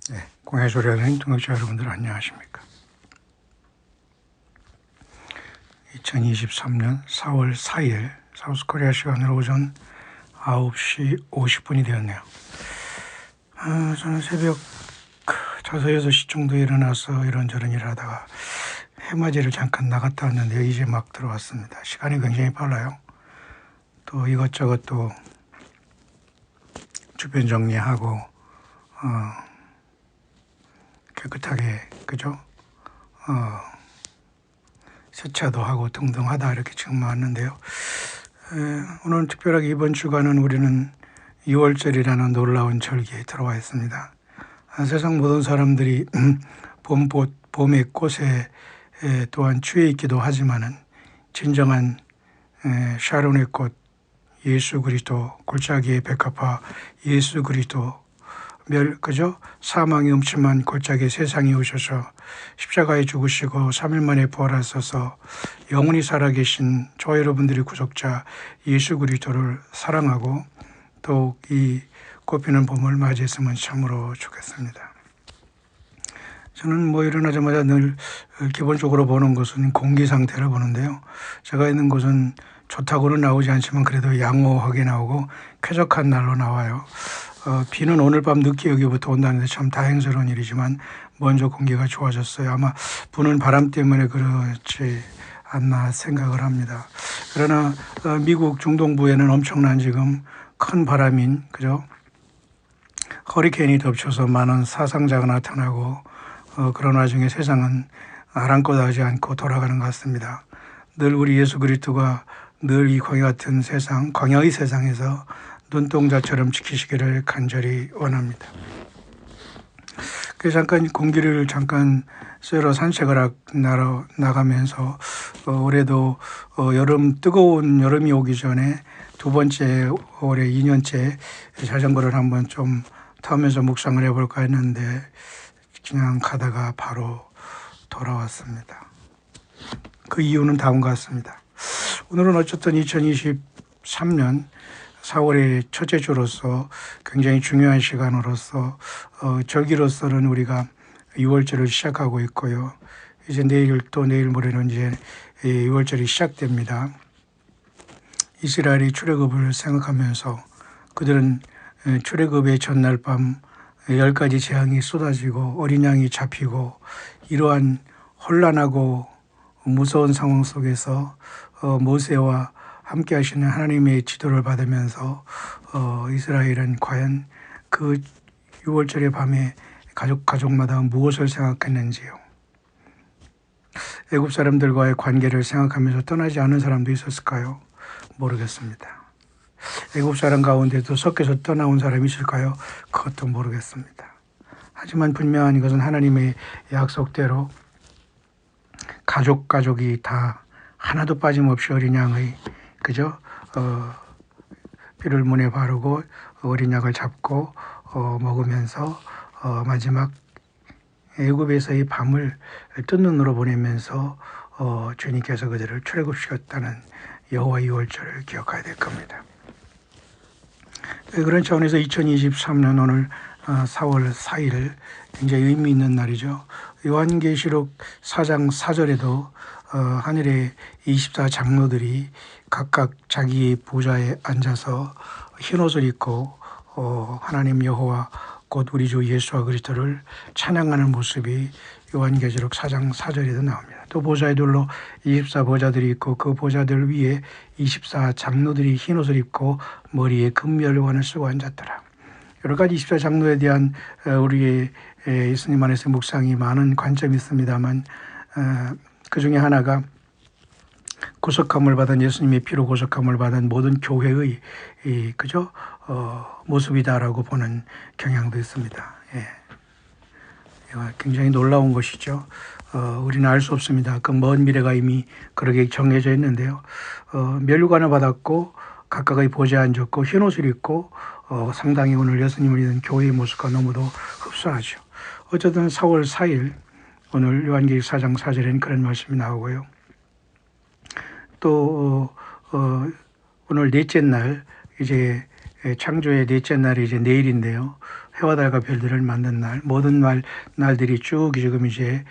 네, 공예소리하는 동역자 여러분들 안녕하십니까. 2023년 4월 4일 사우스코리아 시간으로 오전 9시 50분이 되었네요. 저는 새벽 5, 6시 정도에 일어나서 이런저런 일을 하다가 해맞이를 잠깐 나갔다 왔는데요. 이제 막 들어왔습니다. 시간이 굉장히 빨라요. 또 이것저것 또 주변 정리하고 깨끗하게 그죠? 세차도 하고 등등 하다 이렇게 지금 왔는데요. 오늘 특별하게 이번 주간은 우리는 6월절이라는 놀라운 절기에 들어와 있습니다. 세상 모든 사람들이 봄의 꽃에 또한 취해 있기도 하지만은 진정한 샤론의 꽃 예수 그리스도, 골짜기의 백합화 예수 그리스도 그죠? 사망이 음침한 골짜기 세상에 오셔서 십자가에 죽으시고 3일 만에 부활하셔서 영원히 살아계신 저 여러분들의 구속자 예수 그리스도를 사랑하고 더욱 이 꽃피는 봄을 맞이했으면 참으로 좋겠습니다. 저는 일어나자마자 늘 기본적으로 보는 것은 공기 상태를 보는데요. 제가 있는 곳은 좋다고는 나오지 않지만 그래도 양호하게 나오고 쾌적한 날로 나와요. 비는 오늘 밤 늦게 여기부터 온다는데 참 다행스러운 일이지만 먼저 공기가 좋아졌어요. 아마 부는 바람 때문에 그렇지 않나 생각을 합니다. 그러나 미국 중동부에는 엄청난 지금 큰 바람인 그죠? 허리케인이 덮쳐서 많은 사상자가 나타나고 그런 와중에 세상은 아랑곳하지 않고 돌아가는 것 같습니다. 늘 우리 예수 그리스도가 늘 이 광야 같은 세상, 광야의 세상에서 눈동자처럼 지키시기를 간절히 원합니다. 그래서 공기를 쐬러 산책을 나가면서 올해도 뜨거운 여름이 오기 전에 두 번째 올해 2년째 자전거를 한번 좀 타면서 묵상을 해볼까 했는데 그냥 가다가 바로 돌아왔습니다. 그 이유는 다음과 같습니다. 오늘은 어쨌든 2023년 4월의 첫째 주로서 굉장히 중요한 시간으로서 절기로서는 우리가 6월절을 시작하고 있고요. 이제 내일 모레는 이제 6월절이 시작됩니다. 이스라엘이 출애굽을 생각하면서 그들은 출애굽의 전날 밤 10가지 재앙이 쏟아지고 어린 양이 잡히고 이러한 혼란하고 무서운 상황 속에서 모세와 함께 하시는 하나님의 지도를 받으면서 이스라엘은 과연 그 6월절의 밤에 가족마다 무엇을 생각했는지요. 애굽 사람들과의 관계를 생각하면서 떠나지 않은 사람도 있었을까요? 모르겠습니다. 애굽 사람 가운데도 섞여서 떠나온 사람이 있을까요? 그것도 모르겠습니다. 하지만 분명한 것은 하나님의 약속대로 가족이 다 하나도 빠짐없이 어린 양의 그죠? 피를 문에 바르고 어린 양을 잡고 먹으면서 마지막 애굽에서의 밤을 뜬 눈으로 보내면서 주님께서 그들을 출애굽시켰다는 여호와 6월절을 기억해야 될 겁니다. 그런 차원에서 2023년 오늘 4월 4일 굉장히 의미 있는 날이죠. 요한계시록 4장 4절에도 하늘의 24장로들이 각각 자기 보좌에 앉아서 흰옷을 입고 하나님 여호와 곧 우리 주 예수와 그리스도를 찬양하는 모습이 요한계시록 4장 4절에도 나옵니다. 또 보좌에 둘러 24보좌들이 있고 그 보좌들 위에 24장로들이 흰옷을 입고 머리에 금멸관을 쓰고 앉았더라. 여러 가지 24장로에 대한 우리의 예수님 안에서 묵상이 많은 관점이 있습니다만 그 중에 하나가 구속함을 받은 예수님의 피로 구속함을 받은 모든 교회의 그죠? 모습이다라고 보는 경향도 있습니다. 예. 굉장히 놀라운 것이죠. 우리는 알 수 없습니다. 그 먼 미래가 이미 그렇게 정해져 있는데요. 면류관을 받았고 각각의 보좌에 앉았고 흰옷을 입고 상당히 오늘 예수님을 믿는 교회의 모습과 너무도 흡사하죠. 어쨌든 4월 4일 오늘 요한계시록 4장 4절에는 그런 말씀이 나오고요. 또 오늘 넷째 날 이제 창조의 넷째 날이 이제 내일인데요. 해와 달과 별들을 만든 날, 모든 날들이 쭉 지금 이제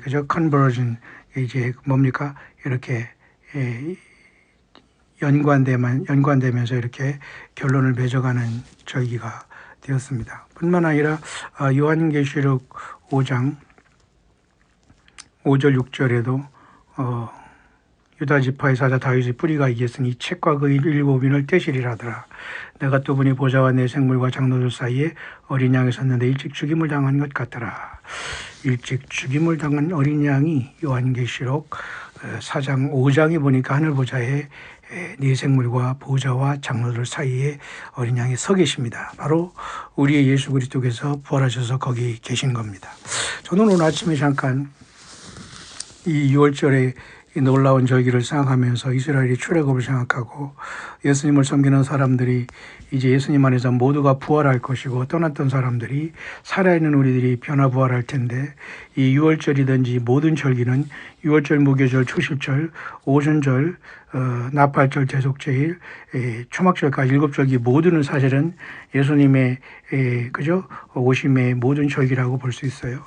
그저 컨버전 이제 뭡니까 이렇게 연관되면서 이렇게 결론을 맺어가는 절기가 되었습니다. 뿐만 아니라 요한계시록 5장 5절 6절에도 유다 지파의 사자 다윗의 뿌리가 이겼으니 책과 그 일곱인을 떼시리라더라. 내가 또 보니 보좌와 내 생물과 장로들 사이에 어린 양이 섰는데 일찍 죽임을 당한 것 같더라. 일찍 죽임을 당한 어린 양이 요한계시록 4장 5장에 보니까 하늘 보좌에 네 생물과 보좌와 장로들 사이에 어린 양이 서 계십니다. 바로 우리의 예수 그리스도께서 부활하셔서 거기 계신 겁니다. 저는 오늘 아침에 잠깐 이 6월절에 이 놀라운 절기를 생각하면서 이스라엘의 출애굽을 생각하고 예수님을 섬기는 사람들이 이제 예수님 안에서 모두가 부활할 것이고 떠났던 사람들이 살아있는 우리들이 변화부활할 텐데 이 6월절이든지 모든 절기는 6월절, 무교절, 초실절, 오순절, 나팔절, 대속제일, 초막절까지 7절기 모두는 사실은 예수님의 그죠 오심의 모든 절기라고 볼 수 있어요.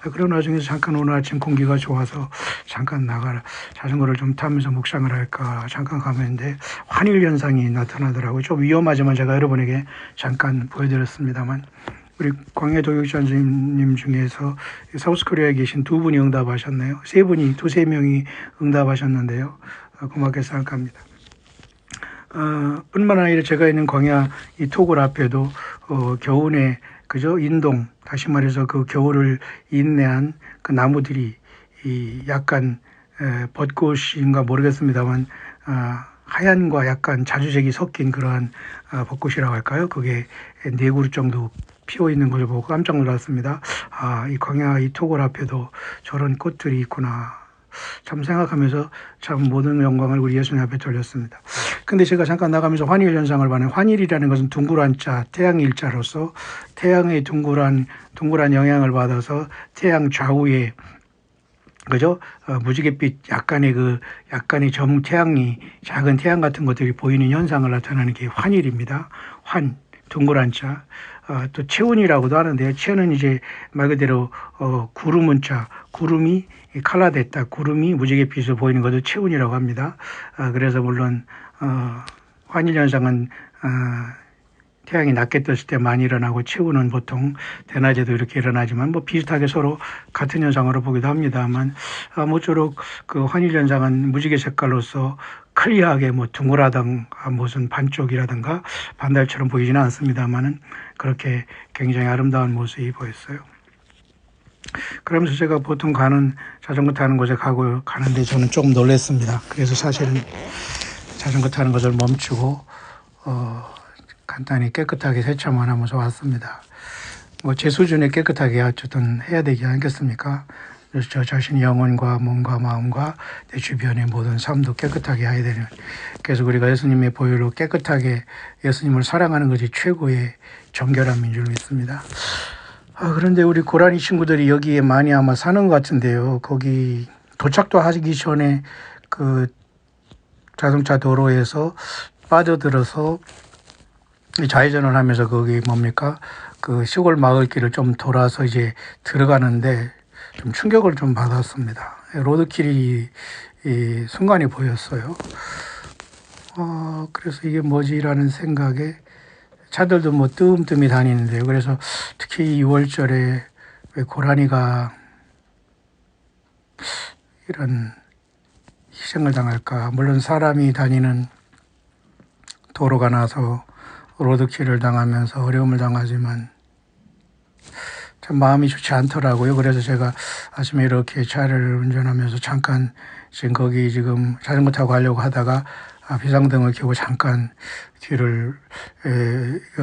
그런 와중에서 잠깐 오늘 아침 공기가 좋아서 잠깐 나가라 자전거를 좀 타면서 묵상을 할까 잠깐 가면인데 환일 현상이 나타나더라고요. 좀 위험하지만 제가 여러분에게 잠깐 보여드렸습니다만 우리 광해 도육자님 중에서 사우스코리아에 계신 두 분이 응답하셨네요. 두세 명이 응답하셨는데요. 고맙게 생각합니다. 뿐만 아니라 제가 있는 광야 이 토굴 앞에도 겨우내 그죠 인동 다시 말해서 그 겨울을 인내한 그 나무들이 이 약간 벚꽃인가 모르겠습니다만 하얀과 약간 자주색이 섞인 그러한 벚꽃이라고 할까요? 그게 4그루 정도 피어 있는 걸 보고 깜짝 놀랐습니다. 이 광야 이 토굴 앞에도 저런 꽃들이 있구나. 참 생각하면서 참 모든 영광을 우리 예수님 앞에 돌렸습니다. 근데 제가 잠깐 나가면서 환일 현상을 봤는데 환일이라는 것은 둥그란 자, 태양 일자로서 태양의 둥그란 영향을 받아서 태양 좌우에 그죠? 무지갯빛 약간의 태양이 작은 태양 같은 것들이 보이는 현상을 나타내는 게 환일입니다. 둥그란 자. 또 체운이라고도 하는데요. 체는 이제 말 그대로 구름 자, 구름이 칼라됐다. 구름이 무지갯빛으로 보이는 것도 체운이라고 합니다. 그래서 물론 환일 현상은 태양이 낮게 떴을 때 많이 일어나고 체운은 보통 대낮에도 이렇게 일어나지만 뭐 비슷하게 서로 같은 현상으로 보기도 합니다만 모쪼록 그 환일 현상은 무지개 색깔로서 클리어하게 뭐 둥그라든가 무슨 반쪽이라든가 반달처럼 보이지는 않습니다만은 그렇게 굉장히 아름다운 모습이 보였어요. 그러면서 제가 보통 자전거 타는 곳에 가는데 저는 조금 놀랐습니다. 그래서 사실은 자전거 타는 것을 멈추고 간단히 깨끗하게 세차만 하면서 왔습니다. 뭐 제 수준에 깨끗하게 어쨌든 해야 되지 않겠습니까? 그래서 저 자신의 영혼과 몸과 마음과 내 주변의 모든 삶도 깨끗하게 해야 되는. 그래서 우리가 예수님의 보혈로 깨끗하게 예수님을 사랑하는 것이 최고의 정결함인 줄 믿습니다. 그런데 우리 고라니 친구들이 여기에 많이 아마 사는 것 같은데요. 거기 도착도 하기 전에 그 자동차 도로에서 빠져들어서 좌회전을 하면서 거기 뭡니까? 그 시골 마을길을 좀 돌아서 이제 들어가는데 좀 충격을 좀 받았습니다. 로드킬이 순간이 보였어요. 그래서 이게 뭐지라는 생각에 차들도 뭐 뜸뜸이 다니는데요. 그래서 특히 6월절에 왜 고라니가 이런 희생을 당할까? 물론 사람이 다니는 도로가 나서 로드킬을 당하면서 어려움을 당하지만 참 마음이 좋지 않더라고요. 그래서 제가 아침에 이렇게 차를 운전하면서 잠깐 지금 자전거 타고 가려고 하다가 비상등을 켜고 잠깐 뒤를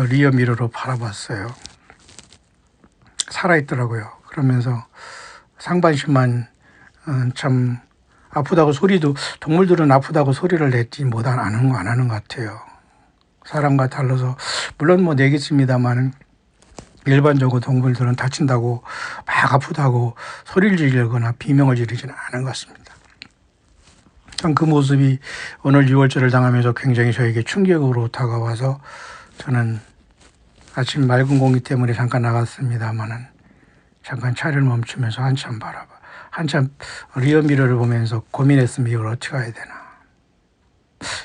리어 미러로 바라봤어요. 살아있더라고요. 그러면서 상반신만 참 아프다고 동물들은 아프다고 소리를 냈지 안 하는 것 같아요. 사람과 달라서 물론 뭐 내겠습니다만 일반적으로 동물들은 다친다고 막 아프다고 소리를 지르거나 비명을 지르지는 않은 것 같습니다. 참 그 모습이 오늘 6월절을 당하면서 굉장히 저에게 충격으로 다가와서 저는 아침 맑은 공기 때문에 잠깐 나갔습니다마는 잠깐 차를 멈추면서 한참 리어미러를 보면서 고민했습니다. 이걸 어떻게 해야 되나.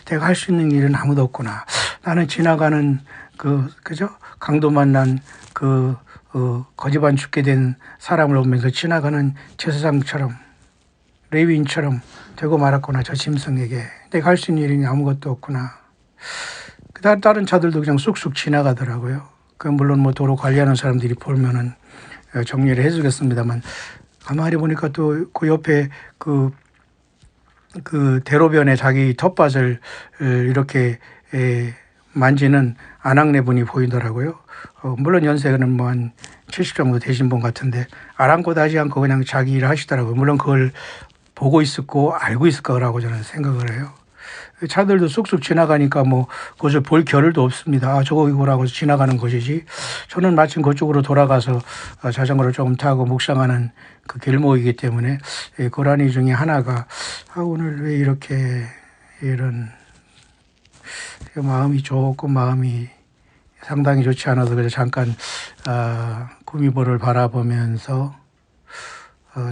내가 할 수 있는 일은 아무도 없구나. 나는 지나가는 그죠? 강도 만난 거지반 죽게 된 사람을 보면서 지나가는 제사장처럼 레위인처럼 되고 말았구나. 저 짐승에게 내가 할 수 있는 일이 아무것도 없구나. 다른 차들도 그냥 쑥쑥 지나가더라고요. 물론 뭐 도로 관리하는 사람들이 보면은 정리를 해주겠습니다만, 가만히 보니까 또 그 옆에 그 대로변에 자기 텃밭을 이렇게 만지는 아낙네 분이 보이더라고요. 물론 연세는 뭐 한 70 정도 되신 분 같은데 아랑곳하지 않고 그냥 자기 일을 하시더라고요. 물론 그걸 보고 있었고 알고 있을 거라고 저는 생각을 해요. 차들도 쑥쑥 지나가니까 뭐 그것을 볼 겨를도 없습니다. 아, 저거 이거라고 지나가는 것이지. 저는 마침 그쪽으로 돌아가서 자전거를 조금 타고 묵상하는 그 길목이기 때문에 고라니 중에 하나가 오늘 왜 이렇게 이런 마음이 상당히 좋지 않아서 그래서 잠깐 구미보를 바라보면서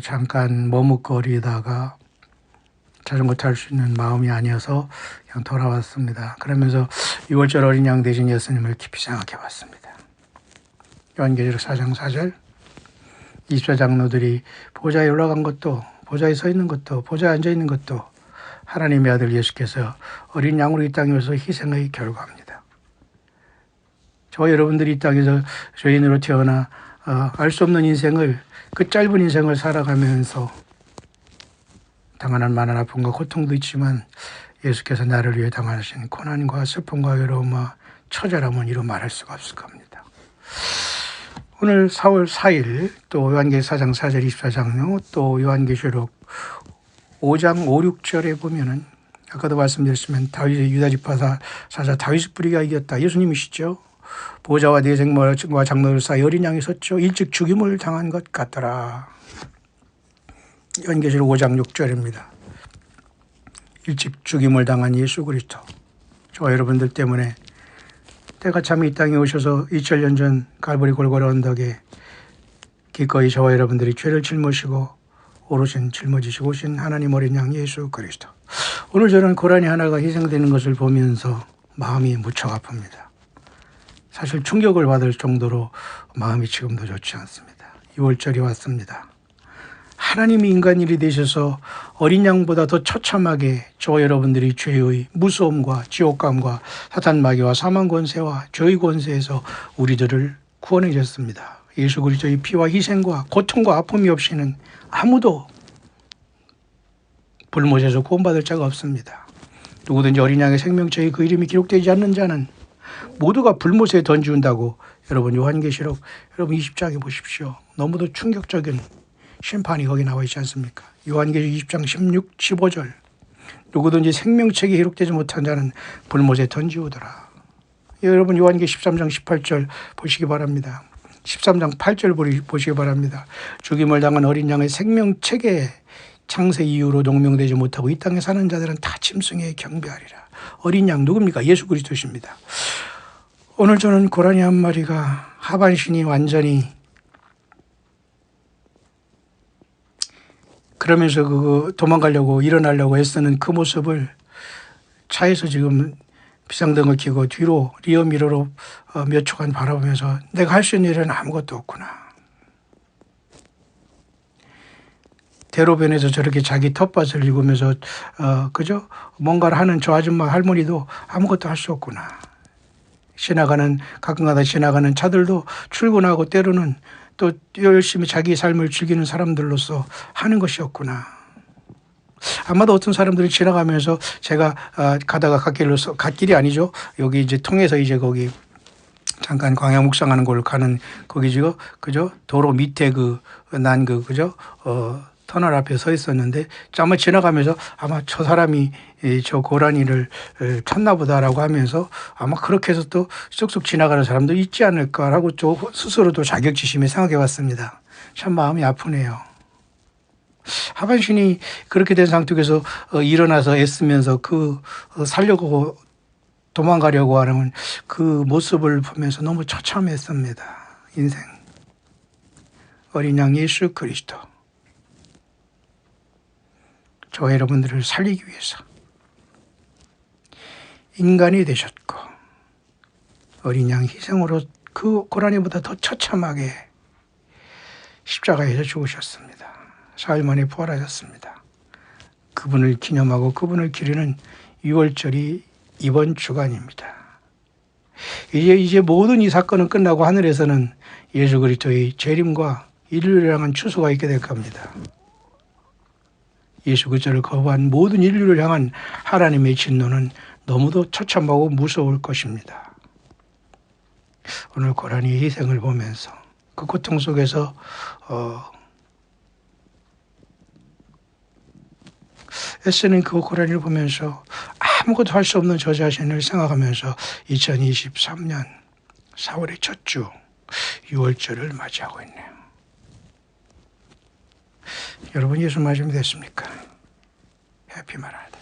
잠깐 머뭇거리다가 자전거 탈 수 있는 마음이 아니어서 그냥 돌아왔습니다. 그러면서 6월절 어린 양 대신 예수님을 깊이 생각해 봤습니다. 요한계시록 4장 4절 24장로들이 보좌에 올라간 것도 보좌에 서 있는 것도 보좌에 앉아 있는 것도 하나님의 아들 예수께서 어린 양으로 이 땅에 오셔서 희생의 결과입니다. 저와 여러분들이 이 땅에서 죄인으로 태어나 알 수 없는 인생을 그 짧은 인생을 살아가면서 당하는 많은 아픔과 고통도 있지만 예수께서 나를 위해 당하신 고난과 슬픔과 외로움과 처절함은 이루 말할 수가 없을 겁니다. 오늘 4월 4일 또 요한계시록 4장 4절 24장요 또 요한계시록 5장 5, 6절에 보면은 아까도 말씀드렸지만 다윗의 유다 지파 사자 다윗의 뿌리가 이겼다. 예수님이시죠. 보좌와 네 생물과 장로들 사이 어린 양이 섰죠. 일찍 죽임을 당한 것 같더라. 요한계시록 5장 6절입니다. 일찍 죽임을 당한 예수 그리스도. 저와 여러분들 때문에 때가 참 이 땅에 오셔서 2000년 전 갈보리 골고라 언덕에 기꺼이 저와 여러분들이 죄를 짊어지고 오르신 짊어지시고 오신 하나님 어린 양 예수 그리스도. 오늘 저는 고라니 하나가 희생되는 것을 보면서 마음이 무척 아픕니다. 사실 충격을 받을 정도로 마음이 지금도 좋지 않습니다. 6월절이 왔습니다. 하나님이 인간일이 되셔서 어린 양보다 더 처참하게 저와 여러분들이 죄의 무서움과 지옥감과 사탄 마귀와 사망 권세와 죄의 권세에서 우리들을 구원해 주셨습니다. 예수 그리스도의 피와 희생과 고통과 아픔이 없이는 아무도 불못에서 구원받을 자가 없습니다. 누구든지 어린 양의 생명책에 그 이름이 기록되지 않는 자는 모두가 불못에 던지운다고 여러분 요한계시록 여러분 20장에 보십시오. 너무도 충격적인 심판이 거기 나와 있지 않습니까? 요한계시록 20장 16, 15절 누구든지 생명책에 기록되지 못한 자는 불못에 던지우더라. 여러분 요한계시록 13장 18절 보시기 바랍니다. 13장 8절 보시기 바랍니다. 죽임을 당한 어린 양의 생명책에 창세 이후로 농명되지 못하고 이 땅에 사는 자들은 다 짐승에 경배하리라. 어린 양 누굽니까? 예수 그리스도십니다. 오늘 저는 고라니 한 마리가 하반신이 완전히 그러면서 도망가려고 일어나려고 애쓰는 그 모습을 차에서 지금 비상등을 켜고 뒤로 리어미러로 몇 초간 바라보면서 내가 할 수 있는 일은 아무것도 없구나. 대로변에서 저렇게 자기 텃밭을 읽으면서 그죠? 뭔가를 하는 저 아줌마 할머니도 아무것도 할 수 없구나. 가끔가다 지나가는 차들도 출근하고 때로는 또 열심히 자기 삶을 즐기는 사람들로서 하는 것이었구나. 아마도 어떤 사람들이 지나가면서 제가 가다가 갓길이 아니죠. 여기 이제 통해서 이제 거기 잠깐 광야 묵상하는 곳을 가는 거기죠. 그죠? 도로 밑에 그죠? 터널 앞에 서 있었는데 아마 지나가면서 아마 저 사람이 저 고라니를 쳤나 보다라고 하면서 아마 그렇게 해서 또 쑥쑥 지나가는 사람도 있지 않을까라고 또 스스로도 자격지심에 생각해 봤습니다. 참 마음이 아프네요. 하반신이 그렇게 된 상태에서 일어나서 애쓰면서 살려고 도망가려고 하는 그 모습을 보면서 너무 처참했습니다. 인생. 어린 양 예수 그리스도. 저와 여러분들을 살리기 위해서 인간이 되셨고 어린 양 희생으로 그 고난이보다 더 처참하게 십자가에서 죽으셨습니다. 사흘 만에 부활하셨습니다. 그분을 기념하고 그분을 기리는 6월절이 이번 주간입니다. 이제 모든 이 사건은 끝나고 하늘에서는 예수 그리스도의 재림과 인류를 향한 추수가 있게 될 겁니다. 예수 그리스도를 거부한 모든 인류를 향한 하나님의 진노는 너무도 처참하고 무서울 것입니다. 오늘 고난의 희생을 보면서 그 고통 속에서 애쓰는 그 고난을 보면서 아무것도 할 수 없는 저 자신을 생각하면서 2023년 4월의 첫 주 6월절을 맞이하고 있네요. 여러분 예수 맞으면 됐습니까? 해피 말아야 돼.